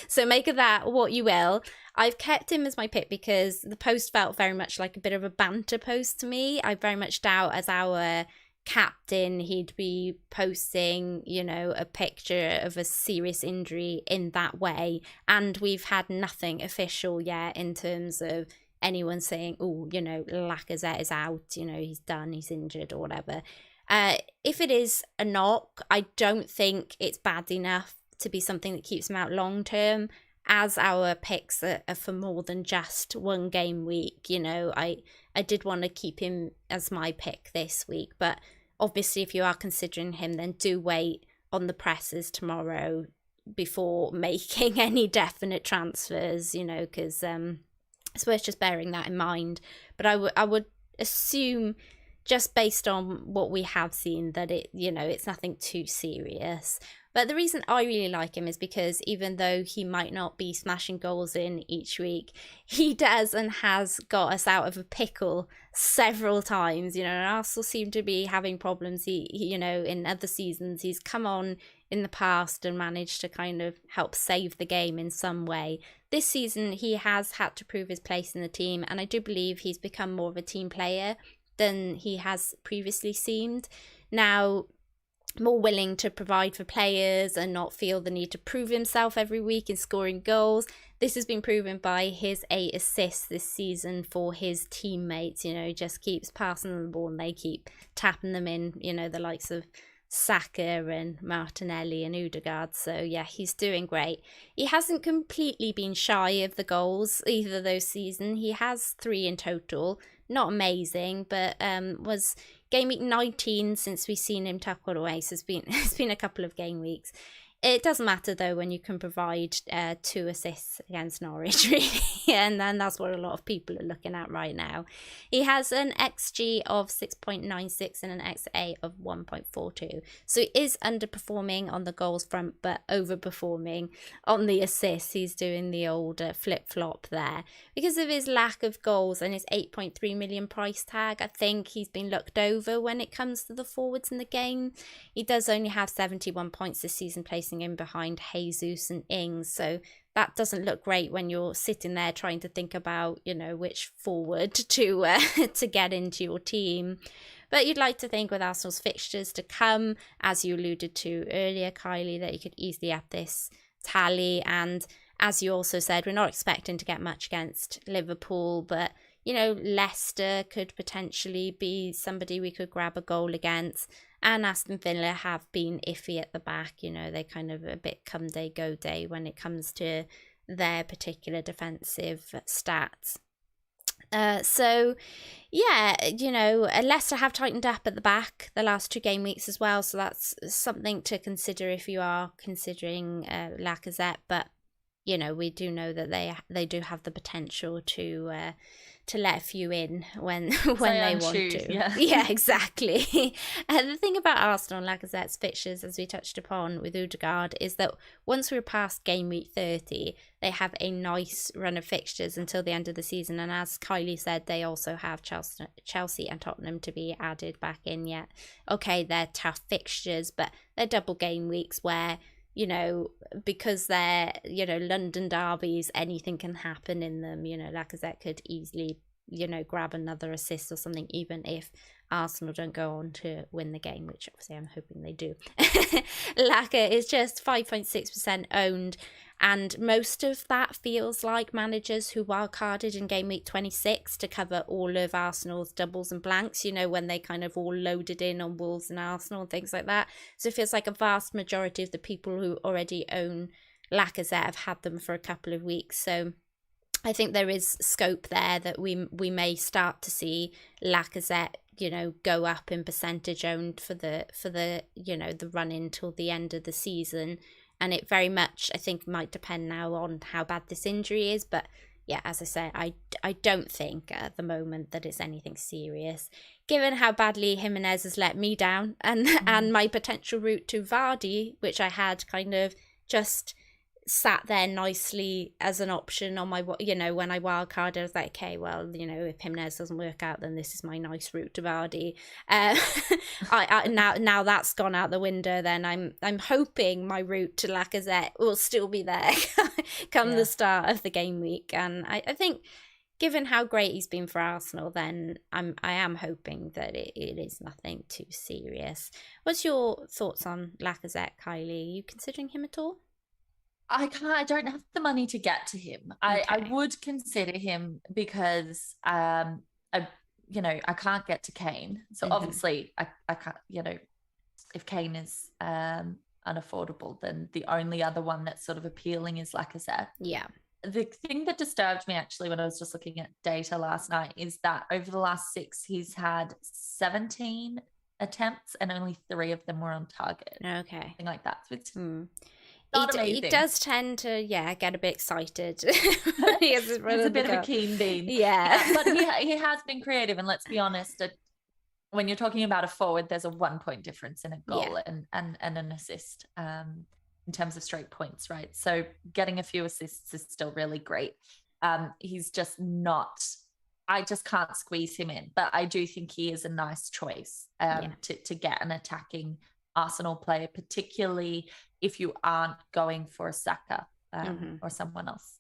So make of that what you will. I've kept him as my pick because the post felt very much like a bit of a banter post to me. I very much doubt, as our captain, he'd be posting, a picture of a serious injury in that way. And we've had nothing official yet in terms of anyone saying, Lacazette is out, he's done, he's injured or whatever. If it is a knock, I don't think it's bad enough to be something that keeps him out long term, as our picks are for more than just one game week. I did want to keep him as my pick this week, but obviously if you are considering him, then do wait on the presses tomorrow before making any definite transfers, because it's worth just bearing that in mind. But I would assume, just based on what we have seen, that it's nothing too serious. But the reason I really like him is because even though he might not be smashing goals in each week, he does and has got us out of a pickle several times. And Arsenal seem to be having problems. He in other seasons, he's come on in the past and managed to kind of help save the game in some way. This season, he has had to prove his place in the team, and I do believe he's become more of a team player than he has previously seemed. Now, more willing to provide for players and not feel the need to prove himself every week in scoring goals. This has been proven by his 8 assists this season for his teammates. He just keeps passing them the ball and they keep tapping them in, the likes of Saka and Martinelli and Odegaard. So yeah, he's doing great. He hasn't completely been shy of the goals either of those seasons. He has 3 in total. Not amazing, but was game week 19 since we've seen him tackled away. So it's been a couple of game weeks. It doesn't matter though when you can provide 2 assists against Norwich, really, and then that's what a lot of people are looking at right now. He has an XG of 6.96 and an XA of 1.42, so he is underperforming on the goals front, but overperforming on the assists. He's doing the old flip-flop there. Because of his lack of goals and his 8.3 million price tag, I think he's been looked over when it comes to the forwards in the game. He does only have 71 points this season, placing in behind Jesus and Ings, so that doesn't look great when you're sitting there trying to think about which forward to get into your team. But you'd like to think with Arsenal's fixtures to come, as you alluded to earlier, Kylie, that you could easily up this tally. And as you also said, we're not expecting to get much against Liverpool, but Leicester could potentially be somebody we could grab a goal against. And Aston Villa have been iffy at the back. They kind of a bit come day, go day when it comes to their particular defensive stats. So, yeah, Leicester have tightened up at the back the last 2 game weeks as well. So that's something to consider if you are considering Lacazette. But, we do know that they do have the potential to let a few in when they want to. Yeah, exactly. The thing about Arsenal and Lacazette's fixtures, as we touched upon with Odegaard, is that once we're past game week 30, they have a nice run of fixtures until the end of the season. And as Kylie said, they also have Chelsea and Tottenham to be added back in yet. Okay, they're tough fixtures, but they're double game weeks where because they're, London derbies, anything can happen in them. Lacazette could easily, grab another assist or something, even if Arsenal don't go on to win the game, which obviously I'm hoping they do. Laka is just 5.6% owned, and most of that feels like managers who wildcarded in game week 26 to cover all of Arsenal's doubles and blanks, when they kind of all loaded in on Wolves and Arsenal and things like that. So it feels like a vast majority of the people who already own Lacazette have had them for a couple of weeks. So I think there is scope there that we may start to see Lacazette, go up in percentage owned for the the run in till the end of the season. and it very much, I think, might depend now on how bad this injury is. But yeah, as I say, I don't think at the moment that it's anything serious, given how badly Jimenez has let me down, and my potential route to Vardy, which I had kind of just sat there nicely as an option on my, when I wildcarded. I was like, okay, well, if Jimenez doesn't work out, then this is my nice route to Vardy. Now that's gone out the window. Then I'm hoping my route to Lacazette will still be there come the start of the game week. And I think, given how great he's been for Arsenal, then I am hoping that it is nothing too serious. What's your thoughts on Lacazette, Kylie? Are you considering him at all? I don't have the money to get to him. Okay. I would consider him because I can't get to Kane. So obviously I can't, if Kane is unaffordable, then the only other one that's sort of appealing is Lacazette. Yeah. The thing that disturbed me actually when I was just looking at data last night is that over the last 6, he's had 17 attempts and only 3 of them were on target. Okay. Something like that. So it's he does tend to, get a bit excited. He's a bit of a keen bean. Yeah. But he has been creative. And let's be honest, when you're talking about a forward, there's a 1-point difference in a goal and an assist in terms of straight points, right? So getting a few assists is still really great. He's just not... I just can't squeeze him in. But I do think he is a nice choice to get an attacking Arsenal player, particularly if you aren't going for a Saka or someone else.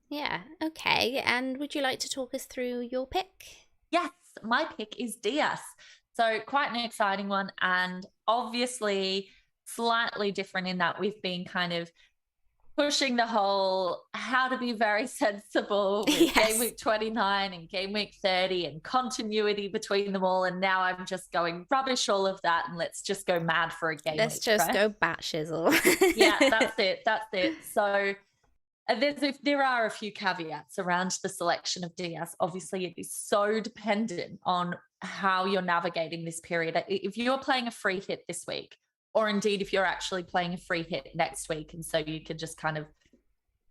Yeah. Okay. And would you like to talk us through your pick? Yes, my pick is Diaz. So quite an exciting one, and obviously slightly different in that we've been kind of pushing the whole how to be very sensible with game week 29 and game week 30 and continuity between them all. And now I'm just going rubbish all of that and let's just go mad for a game Let's week, just right? go batshizle. Yeah, that's it. So there are a few caveats around the selection of Diaz. Obviously, it is so dependent on how you're navigating this period. If you're playing a free hit this week, or indeed if you're actually playing a free hit next week, and so you can just kind of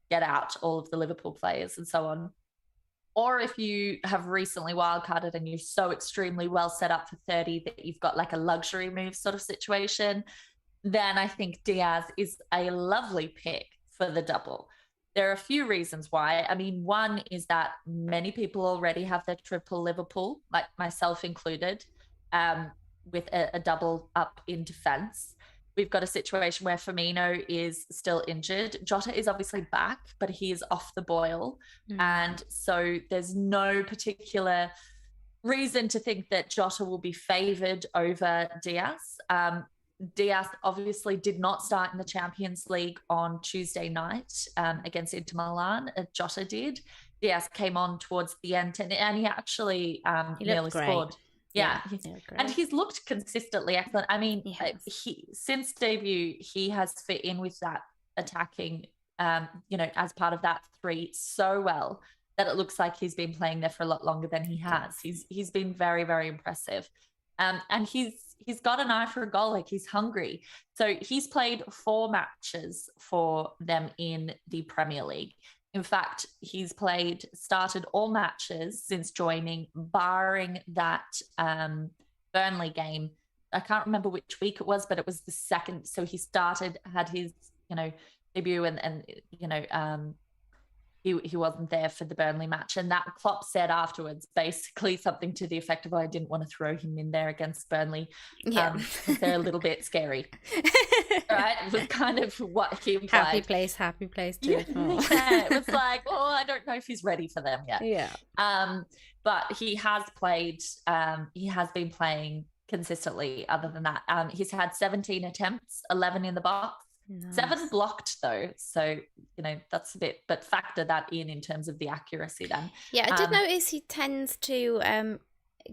get out all of the Liverpool players and so on. Or if you have recently wildcarded and you're so extremely well set up for 30 that you've got like a luxury move sort of situation, then I think Diaz is a lovely pick for the double. There are a few reasons why. I mean, one is that many people already have their triple Liverpool, like myself included, with a double up in defense. We've got a situation where Firmino is still injured. Jota is obviously back, but he is off the boil. And so there's no particular reason to think that Jota will be favoured over Diaz. Diaz obviously did not start in the Champions League on Tuesday night against Inter Milan. Jota did. Diaz came on towards the end and he actually nearly scored. Yeah. And he's looked consistently excellent. I mean, since debut, he has fit in with that attacking, as part of that 3 so well that it looks like he's been playing there for a lot longer than he has. He's been very, very impressive. And he's got an eye for a goal, like he's hungry. So he's played 4 matches for them in the Premier League. In fact, he's started all matches since joining, barring that Burnley game. I can't remember which week it was, but it was the second. So he had his, debut and he wasn't there for the Burnley match. And that Klopp said afterwards, basically something to the effect of, I didn't want to throw him in there against Burnley. Because they're a little bit scary. Right? It was kind of what he implied. Happy place too. It was like, I don't know if he's ready for them yet. Yeah. But he has been playing consistently other than that. He's had 17 attempts, 11 in the box. Nice. 7 blocked though, so that's a bit, but factor that in terms of the accuracy then. I did notice he tends to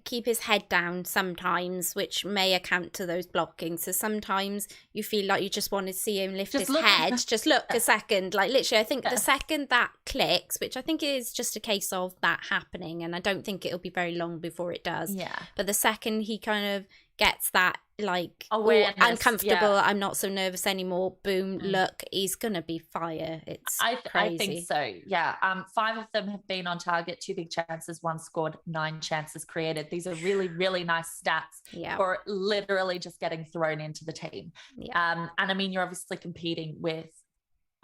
keep his head down sometimes, which may account to those blockings. So sometimes you feel like you just want to see him lift his head, just look a second, like literally I think the second that clicks, which I think is just a case of that happening, and I don't think it'll be very long before it does, but the second he kind of gets that like, awareness, I'm comfortable, I'm not so nervous anymore, boom, look, he's gonna be fire. It's crazy. I think so, yeah. 5 of them have been on target, 2 big chances, 1 scored, 9 chances created. These are really, really nice stats for literally just getting thrown into the team. And I mean, you're obviously competing with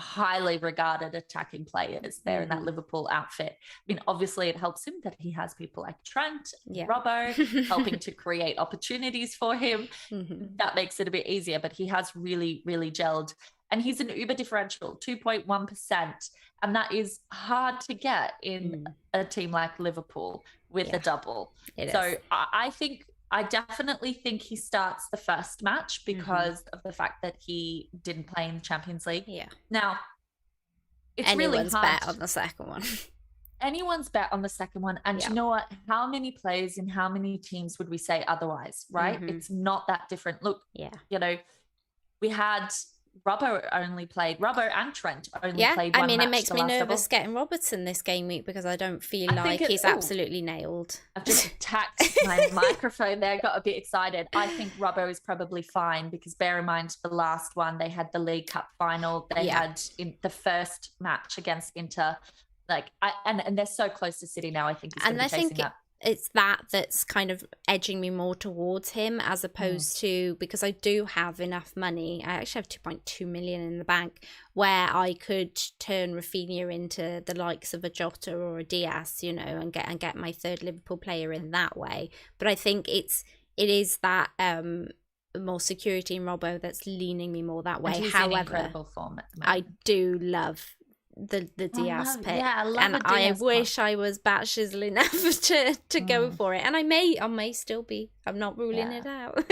highly regarded attacking players there in that Liverpool outfit. I mean, obviously it helps him that he has people like Trent, Robbo, helping to create opportunities for him. That makes it a bit easier, but he has really, really gelled. And he's an uber differential, 2.1%. And that is hard to get in a team like Liverpool with a double. So I definitely think he starts the first match because of the fact that he didn't play in the Champions League. Now, it's anyone's really hard. bet on the second one. Anyone's bet on the second one. And you know what? How many players in how many teams would we say otherwise, right? It's not that different. Look, you know, we had Robbo and Trent only played one match. It makes me nervous getting Robertson this game week because I don't feel like he's absolutely nailed. I've just tapped my microphone there, got a bit excited. I think Robbo is probably fine because bear in mind the last one, they had the League Cup final. They had in the first match against Inter. And they're so close to City now, I think he's going to be chasing that. It's that's kind of edging me more towards him as opposed to, because I do have enough money. I actually have 2.2 million in the bank where I could turn Rafinha into the likes of a Jota or a Diaz, you know, and get my third Liverpool player in that way. But I think it is that more security in Robbo that's leaning me more that way. However, in incredible form at the moment. I do love the Diaz pick, I love and I wish I was batshizzel enough to go for it, and I may still be. I'm not ruling it out.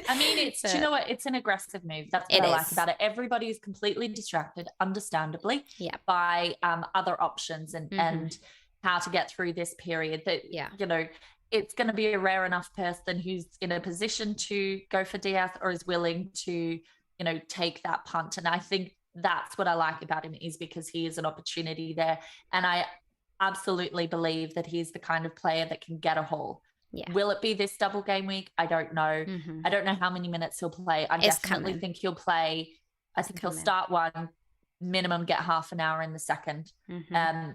I mean, do you know what? It's an aggressive move. That's what I like about it. Everybody is completely distracted, understandably, by other options and how to get through this period. That you know, it's going to be a rare enough person who's in a position to go for Diaz or is willing to, you know, take that punt. And I think that's what I like about him, is because he is an opportunity there. And I absolutely believe that he's the kind of player that can get a haul. Will it be this double game week? I don't know. I don't know how many minutes he'll play. I definitely think he'll play. I think he'll start one, minimum get half an hour in the second. And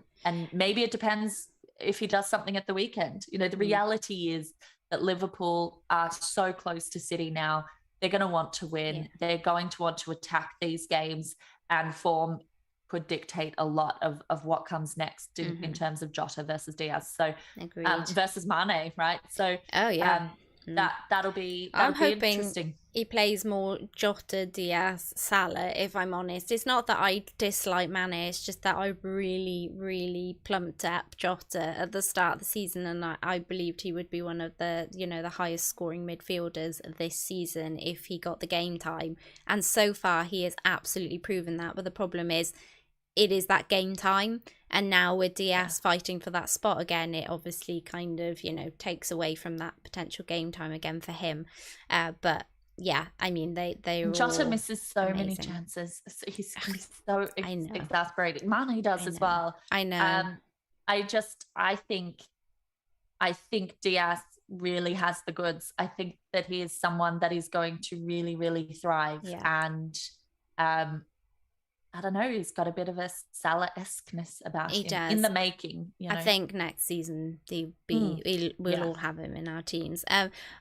maybe it depends if he does something at the weekend. You know, the reality is that Liverpool are so close to City now. They're going to want to win. They're going to want to attack these games, and form could dictate a lot of what comes next in terms of Jota versus Diaz. So versus Mane, right? So that'll be I'm hoping interesting. He plays more Jota, Diaz, Salah, if I'm honest. It's not that I dislike Mane, it's just that I really, really plumped up Jota at the start of the season, and I believed he would be one of the, you know, the highest scoring midfielders this season if he got the game time. And so far he has absolutely proven that, but the problem is it is that game time, and now with Diaz fighting for that spot again, it obviously kind of, you know, takes away from that potential game time again for him. But yeah, I mean, they Jota misses so many chances. He's so exasperating. Mane does as well. I know. I think Diaz really has the goods. I think that he is someone that is going to really, really thrive. And I don't know, he's got a bit of a Salah-esqueness about him in the making. You know? I think next season we'll all have him in our teams.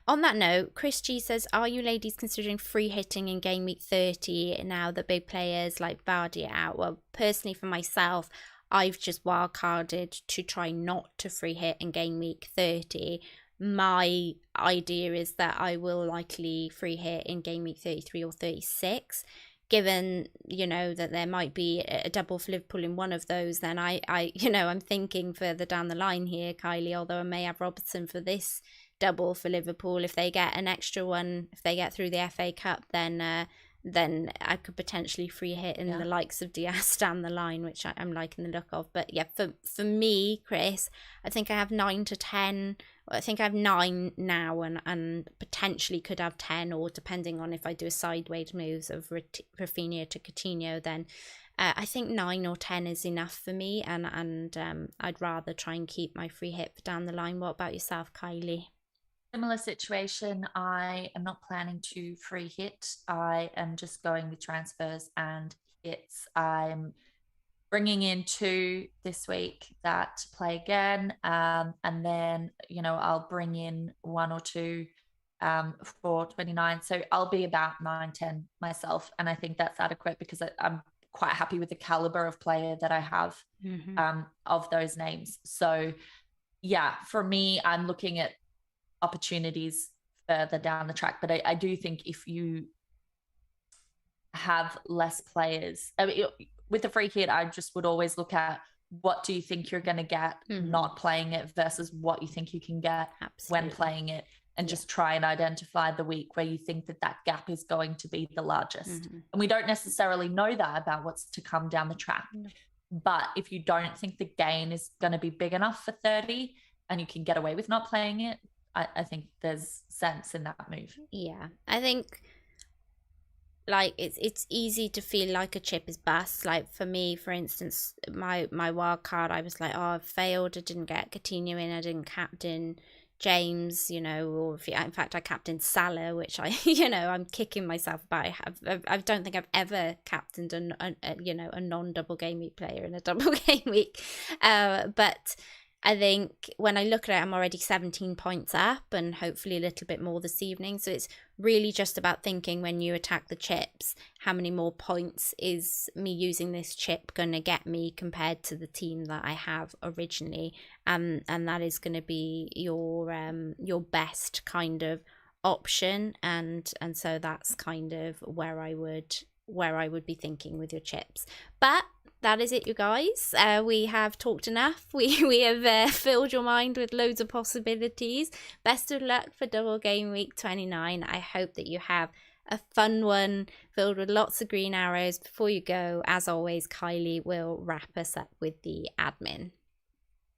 On that note, Chris G says, are you ladies considering free hitting in game week 30 now that big players like Vardy are out? Well, personally for myself, I've just wildcarded to try not to free hit in game week 30. My idea is that I will likely free hit in game week 33 or 36. Given, you know, that there might be a double for Liverpool in one of those, then I'm thinking further down the line here, Kylie, although I may have Robertson for this double for Liverpool, if they get an extra one, if they get through the FA Cup, then I could potentially free hit in the likes of Diaz down the line, which I'm liking the look of. But yeah, for me, Chris, I think I have 9 to 10. I think I have 9 now and potentially could have 10, or depending on if I do a sideways moves of Rafinha to Coutinho, then I think 9 or 10 is enough for me, and I'd rather try and keep my free hit for down the line. What about yourself, Kylie? Similar situation. I am not planning to free hit. I am just going with transfers and hits. I'm bringing in 2 this week that play again. And then, I'll bring in 1 or 2 for 29. So I'll be about 9-10 myself. And I think that's adequate because I'm quite happy with the caliber of player that I have of those names. So yeah, for me, I'm looking at opportunities further down the track. But I do think if you have less players, I mean, with a free hit, I just would always look at what do you think you're going to get not playing it versus what you think you can get when playing it, and just try and identify the week where you think that gap is going to be the largest. And we don't necessarily know that about what's to come down the track. But if you don't think the gain is going to be big enough for 30 and you can get away with not playing it, I think there's sense in that move. Yeah, I think like it's easy to feel like a chip is bust. Like for me, for instance, my wild card, I was like, oh, I failed. I didn't get Coutinho in. I didn't captain James, or in fact I captained Salah, which I I'm kicking myself about. I don't think I've ever captained a non-double game week player in a double game week, but I think when I look at it, I'm already 17 points up and hopefully a little bit more this evening. So it's really just about thinking when you attack the chips, how many more points is me using this chip going to get me compared to the team that I have originally? And that is going to be your best kind of option. And so that's kind of where I would be thinking with your chips. But that is it, you guys. We have talked enough. We have filled your mind with loads of possibilities. Best of luck for double game week 29. I hope that you have a fun one filled with lots of green arrows. Before you go, as always, Kylie will wrap us up with the admin.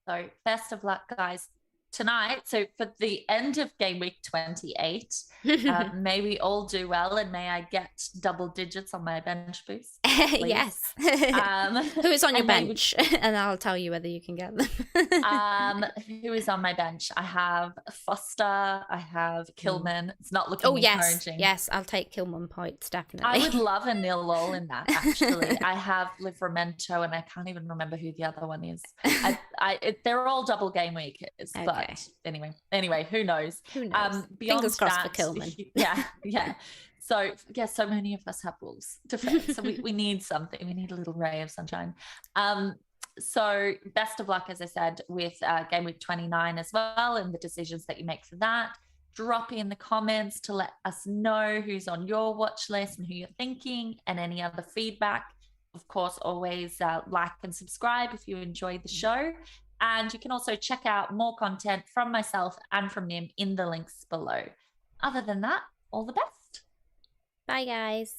So best of luck, guys. Tonight, so for the end of game week 28, may we all do well, and may I get double digits on my bench boost? Yes. Who is on your bench? And I'll tell you whether you can get them. Who is on my bench? I have Foster. I have Kilman. It's not looking encouraging. Yes, I'll take Kilman points, definitely. I would love a nil lol in that, actually. I have Livramento, and I can't even remember who the other one is. They're all double game week, but anyway, who knows? Fingers crossed for Kilman. Yeah. So so many of us have wolves to face. So we need something. We need a little ray of sunshine. So best of luck, as I said, with game week 29 as well, and the decisions that you make for that. Drop in the comments to let us know who's on your watch list and who you're thinking, and any other feedback. Of course, always like and subscribe if you enjoyed the show. And you can also check out more content from myself and from Nim in the links below. Other than that, all the best. Bye, guys.